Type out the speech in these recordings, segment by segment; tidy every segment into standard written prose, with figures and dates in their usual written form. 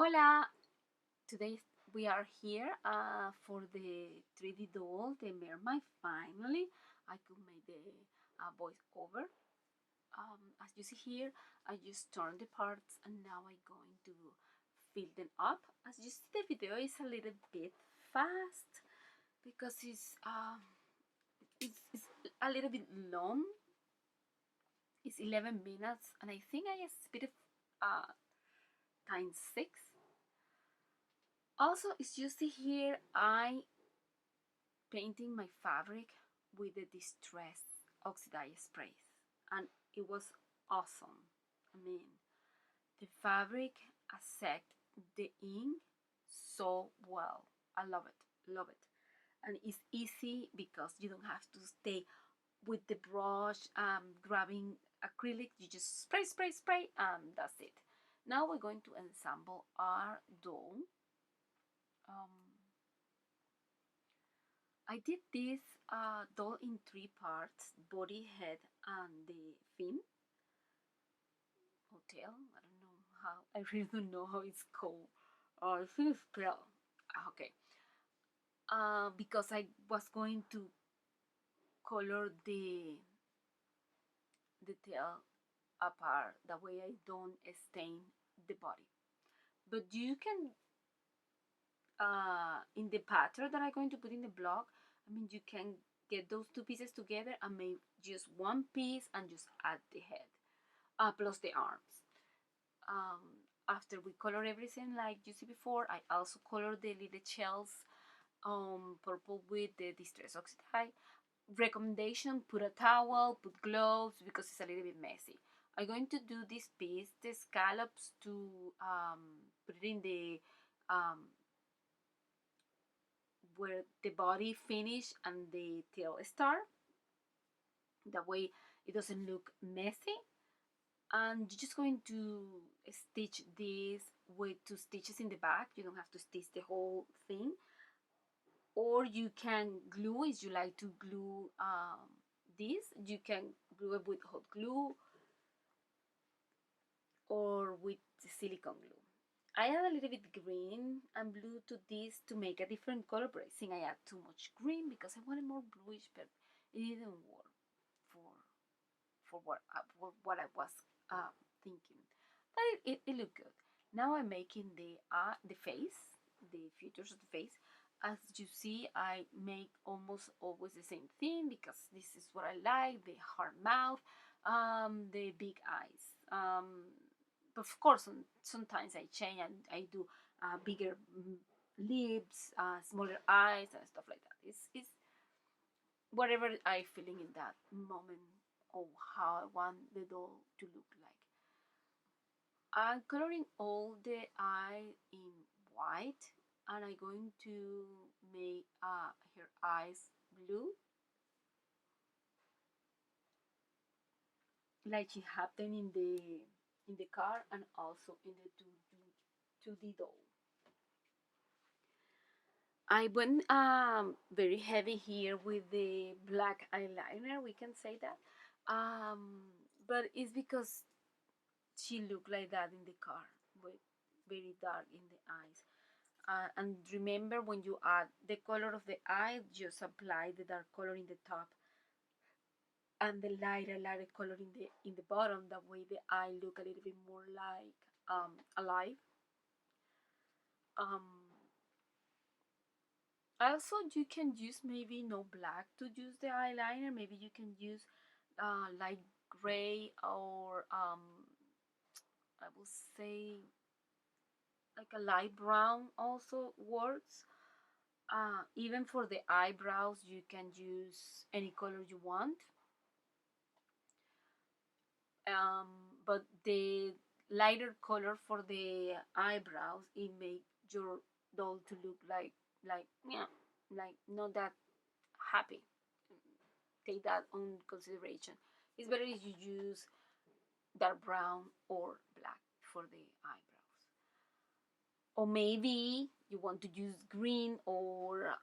Hola! Today we are here for the 3D doll, the Mermaid. Finally, I could make the voice over. As you see here, I just turned the parts and now I'm going to fill them up. As you see, the video is a little bit fast because it's a little bit long. It's 11 minutes and I think I speed it times 6. Also, as you see here, I painting my fabric with the distress oxidized sprays, and it was awesome. I mean, the fabric accept the ink so well. I love it, and it's easy because you don't have to stay with the brush grabbing acrylic. You just spray, and that's it. Now we're going to ensemble our doll. I did this doll in 3 parts: body, head, and the fin or tail. I don't know how. I really don't know how it's called. I think it's pearl. Okay. Because I was going to color the tail apart. That way I don't stain the body. But you can in the pattern that I'm going to put in the blog, I mean, you can get those 2 pieces together and make just 1 piece and just add the head plus the arms. After we color everything like you see before, I also color the little shells purple with the distress oxide. Recommendation: put a towel, put gloves, because it's a little bit messy. I'm going to do this piece, the scallops, to put it in the where the body finish and the tail start. That way it doesn't look messy. And you're just going to stitch this with 2 stitches in the back. You don't have to stitch the whole thing. Or you can glue, if you like to glue this, you can glue it with hot glue or with silicone glue. I add a little bit green and blue to this to make a different color, but I think I add too much green because I wanted more bluish, but it didn't work for what I was thinking. But it looked good. Now I'm making the face, the features of the face. As you see, I make almost always the same thing because this is what I like: the hard mouth, the big eyes. But of course, sometimes I change and I do bigger lips, smaller eyes, and stuff like that. It's whatever I feeling in that moment or how I want the doll to look like. I'm coloring all the eye in white, and I'm going to make her eyes blue, like it happened in the car and also in the 2D doll. I went very heavy here with the black eyeliner, we can say that. But it's because she looked like that in the car, with very dark in the eyes. And remember, when you add the color of the eye, just apply the dark color in the top and the lighter color in the bottom. That way the eye look a little bit more like alive. Um, Also, you can use maybe no black to use the eyeliner. Maybe you can use light gray or I will say like a light brown also works. Even for the eyebrows, you can use any color you want. But the lighter color for the eyebrows, it make your doll to look like yeah, like not that happy. Take that on consideration. It's better if you use dark brown or black for the eyebrows. Or maybe you want to use green or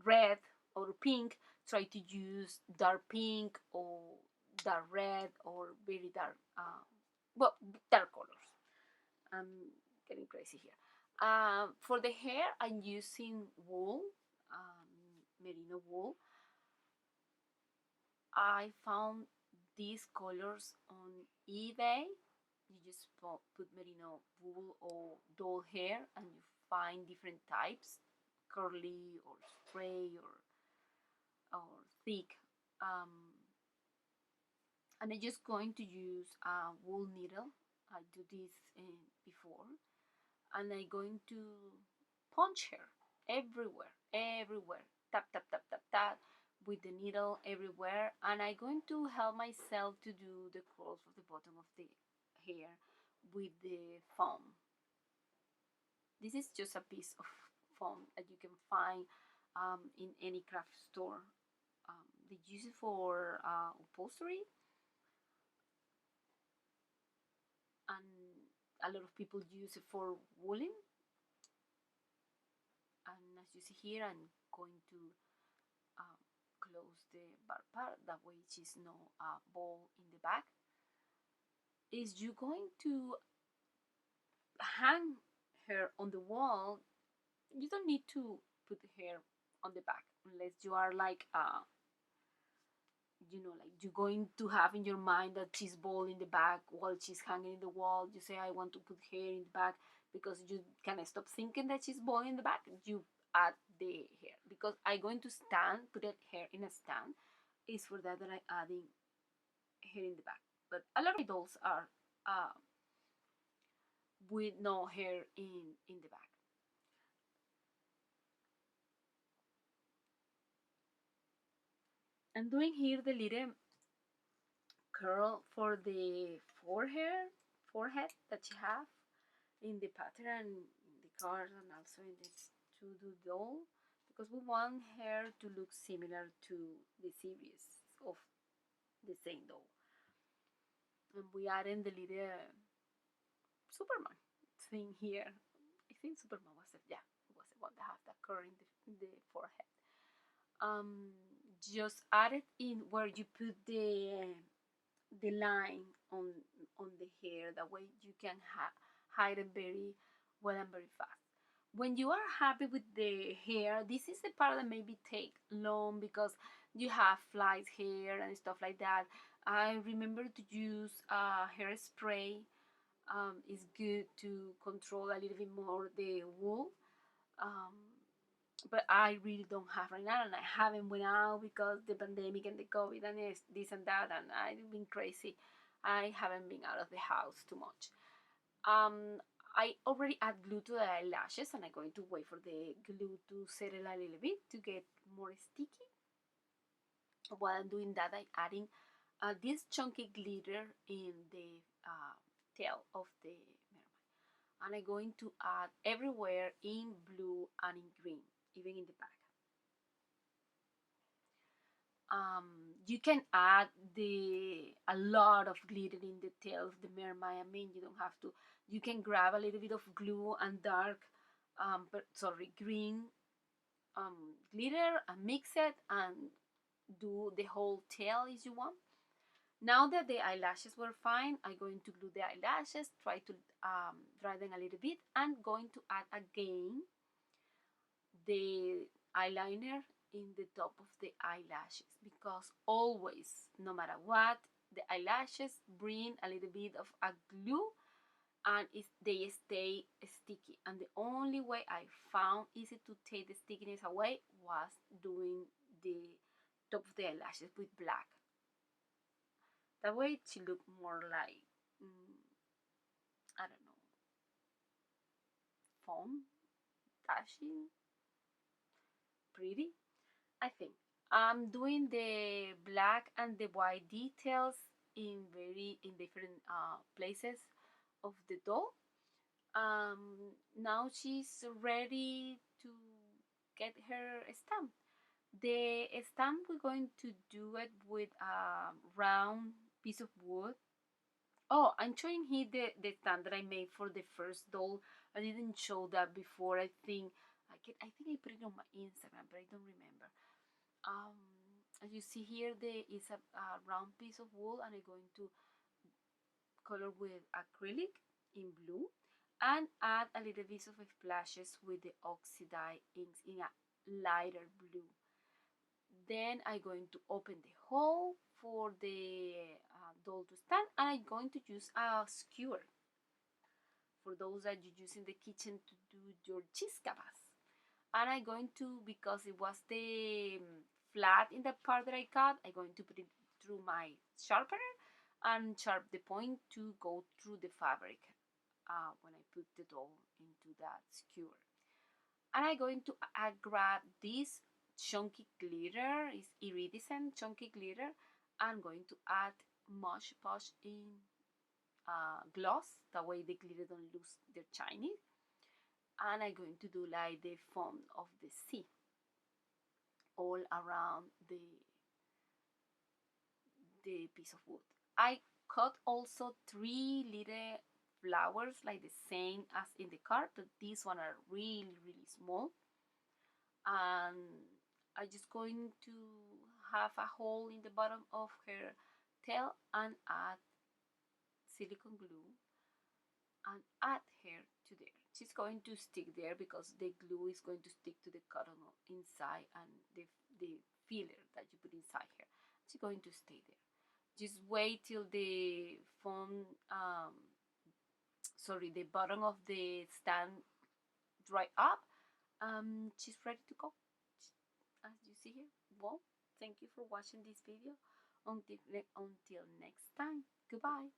red or pink. Try to use dark pink or dark red or very dark, well, dark colors. Um, getting crazy here. For the hair, I'm using wool, merino wool. I found these colors on eBay. You just put merino wool or doll hair, and you find different types, curly or spray or thick. Um, and I'm just going to use a wool needle. I do this before, and I'm going to punch her everywhere, everywhere. Tap, tap, tap, tap, tap with the needle everywhere. And I'm going to help myself to do the curls of the bottom of the hair with the foam. This is just a piece of foam that you can find in any craft store. They use it for upholstery, and a lot of people use it for wooling. And as you see here, I'm going to um, close the bar part, that way she's no ball in the back. Is you going to hang her on the wall? You don't need to put the hair on the back unless you are like like you're going to have in your mind that she's ball in the back while she's hanging in the wall. You say, I want to put hair in the back, because you can stop thinking that she's ball in the back. You add the hair, because I'm going to put that hair in a stand. Is for that I'm adding hair in the back. But a lot of dolls are with no hair in the back. I'm doing here the little curl for the forehead that you have in the pattern, in the card, and also in this to do doll, because we want her to look similar to the series of the same doll. And we add in the little Superman thing here. I think Superman was was the one that had that curl in the forehead. Um, just add it in where you put the line on the hair. That way you can hide it very well and very fast. When you are happy with the hair, this is the part that maybe take long because you have flies hair and stuff like that. I remember to use hairspray. It's good to control a little bit more the wool. Um, but I really don't have right now, and I haven't went out because the pandemic and the COVID and this and that, and I've been crazy. I haven't been out of the house too much. I already add glue to the eyelashes, and I'm going to wait for the glue to settle a little bit to get more sticky. While I'm doing that, I'm adding this chunky glitter in the tail of the mermaid, and I'm going to add everywhere in blue and in green, even in the back. You can add a lot of glitter in the tail of the mermaid. I mean, you don't have to. You can grab a little bit of glue and dark, green glitter, and mix it and do the whole tail as you want. Now that the eyelashes were fine, I'm going to glue the eyelashes, try to dry them a little bit, and going to add again the eyeliner in the top of the eyelashes, because always, no matter what, the eyelashes bring a little bit of a glue, and they stay sticky, and the only way I found easy to take the stickiness away was doing the top of the eyelashes with black. That way she looked more like I don't know, foam, dashing, pretty, I think. I'm doing the black and the white details in different places of the doll. Now she's ready to get her stamp. The stamp, we're going to do it with a round piece of wood. Oh, I'm showing here the stand that I made for the first doll. I didn't show that before. I think I put it on my Instagram, but I don't remember. Um, as you see here, there is a round piece of wool, and I'm going to color with acrylic in blue. and add a little bit of splashes with the oxidized inks in a lighter blue. Then I'm going to open the hole for the doll to stand, and I'm going to use a skewer for those that you use in the kitchen to do your cheese cabas. And I'm going to, because it was the flat in the part that I cut, I'm going to put it through my sharpener and sharp the point to go through the fabric when I put the doll into that skewer. And I'm going to grab this chunky glitter, it's iridescent chunky glitter. I'm going to add much push in gloss, that way the glitter don't lose their shiny. And I'm going to do like the foam of the sea all around the piece of wood. I cut also 3 little flowers like the same as in the card, but these one are really small. And I'm just going to have a hole in the bottom of her tail and add silicone glue and add her to there. She's going to stick there because the glue is going to stick to the cotton inside, and the filler that you put inside her, she's going to stay there. Just wait till the foam, sorry, the bottom of the stand dry up. She's ready to go. As you see here. Well, thank you for watching this video. Until next time. Goodbye.